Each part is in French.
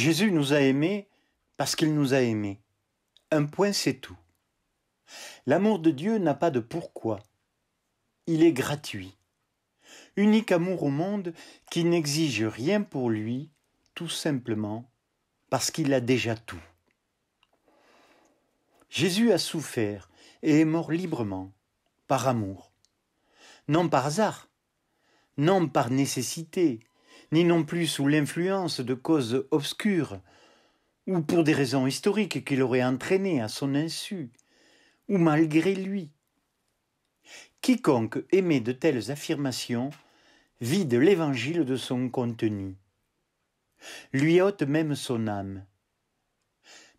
Jésus nous a aimés parce qu'il nous a aimés. Un point, c'est tout. L'amour de Dieu n'a pas de pourquoi. Il est gratuit. Unique amour au monde qui n'exige rien pour lui, tout simplement parce qu'il a déjà tout. Jésus a souffert et est mort librement, par amour. Non par hasard, non par nécessité, ni non plus sous l'influence de causes obscures, ou pour des raisons historiques qu'il aurait entraînées à son insu, ou malgré lui. Quiconque émet de telles affirmations vide l'évangile de son contenu, lui ôte même son âme,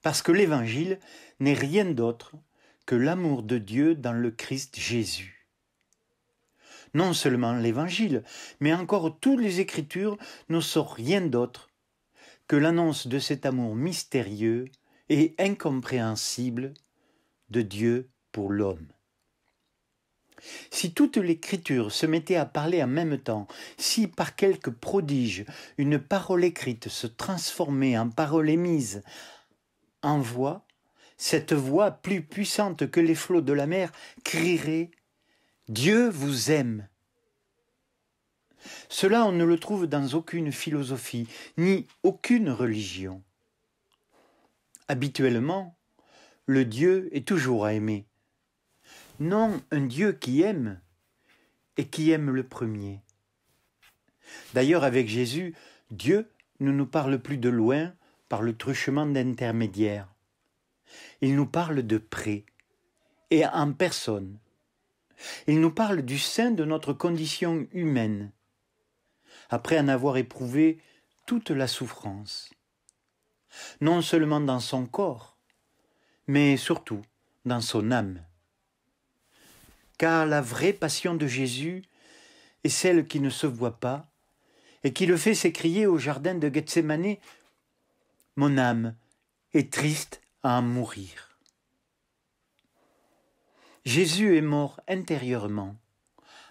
parce que l'évangile n'est rien d'autre que l'amour de Dieu dans le Christ Jésus. Non seulement l'évangile, mais encore toutes les Écritures ne sont rien d'autre que l'annonce de cet amour mystérieux et incompréhensible de Dieu pour l'homme. Si toute l'Écriture se mettait à parler en même temps, si par quelque prodige une parole écrite se transformait en parole émise en voix, cette voix plus puissante que les flots de la mer crierait « Dieu vous aime ». Cela, on ne le trouve dans aucune philosophie, ni aucune religion. Habituellement, le Dieu est toujours à aimer. Non un Dieu qui aime, et qui aime le premier. D'ailleurs, avec Jésus, Dieu ne nous parle plus de loin par le truchement d'intermédiaires. Il nous parle de près, et en personne. Il nous parle du sein de notre condition humaine, après en avoir éprouvé toute la souffrance. Non seulement dans son corps, mais surtout dans son âme. Car la vraie passion de Jésus est celle qui ne se voit pas et qui le fait s'écrier au jardin de Gethsémani « Mon âme est triste à en mourir ». Jésus est mort intérieurement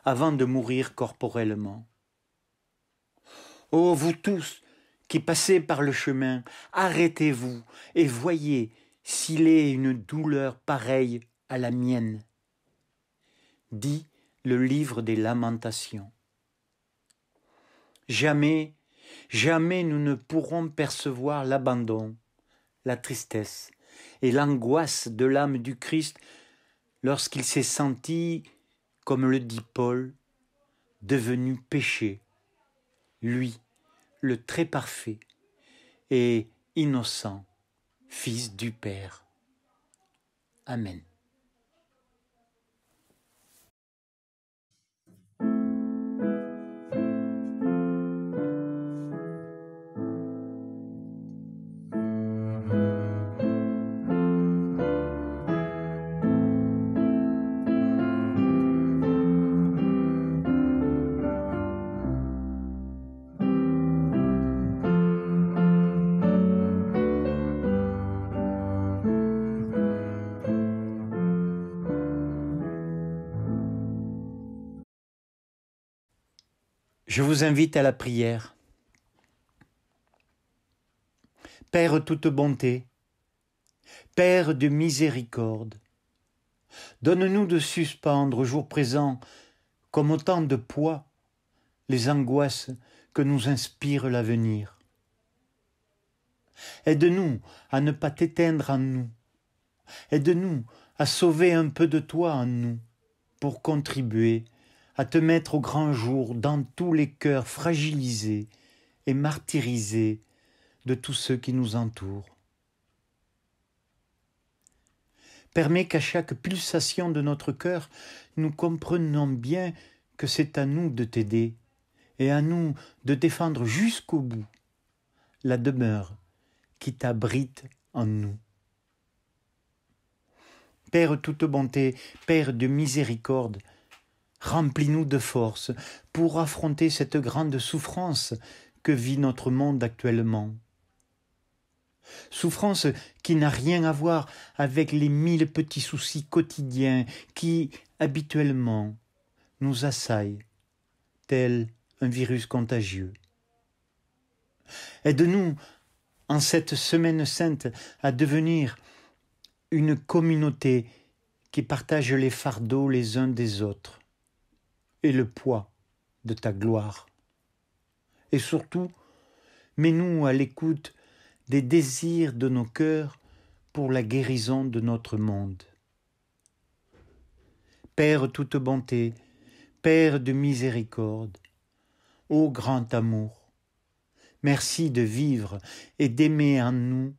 avant de mourir corporellement. Ô vous tous qui passez par le chemin, arrêtez-vous et voyez s'il est une douleur pareille à la mienne, dit le livre des Lamentations. Jamais, jamais nous ne pourrons percevoir l'abandon, la tristesse et l'angoisse de l'âme du Christ lorsqu'il s'est senti, comme le dit Paul, devenu péché, lui, le très parfait et innocent Fils du Père. Amen. Je vous invite à la prière. Père toute bonté, Père de miséricorde, donne-nous de suspendre au jour présent, comme autant de poids, les angoisses que nous inspire l'avenir. Aide-nous à ne pas t'éteindre en nous. Aide-nous à sauver un peu de toi en nous, pour contribuer à te mettre au grand jour dans tous les cœurs fragilisés et martyrisés de tous ceux qui nous entourent. Permets qu'à chaque pulsation de notre cœur, nous comprenions bien que c'est à nous de t'aider et à nous de défendre jusqu'au bout la demeure qui t'abrite en nous. Père toute bonté, Père de miséricorde, remplis-nous de force pour affronter cette grande souffrance que vit notre monde actuellement. Souffrance qui n'a rien à voir avec les 1000 petits soucis quotidiens qui, habituellement, nous assaillent, tel un virus contagieux. Aide-nous, en cette semaine sainte à devenir une communauté qui partage les fardeaux les uns des autres et le poids de ta gloire. Et surtout, mets-nous à l'écoute des désirs de nos cœurs pour la guérison de notre monde. Père toute bonté, Père de miséricorde, ô grand amour, merci de vivre et d'aimer en nous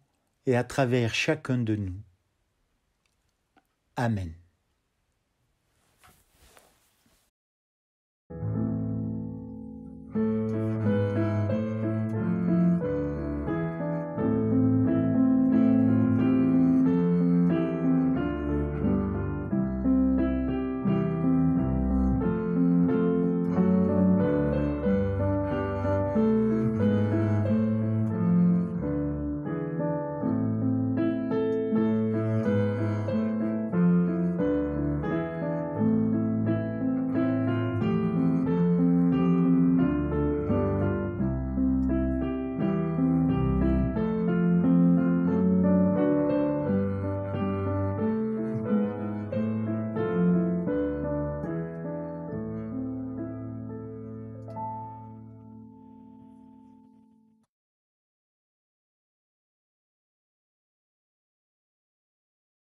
et à travers chacun de nous. Amen.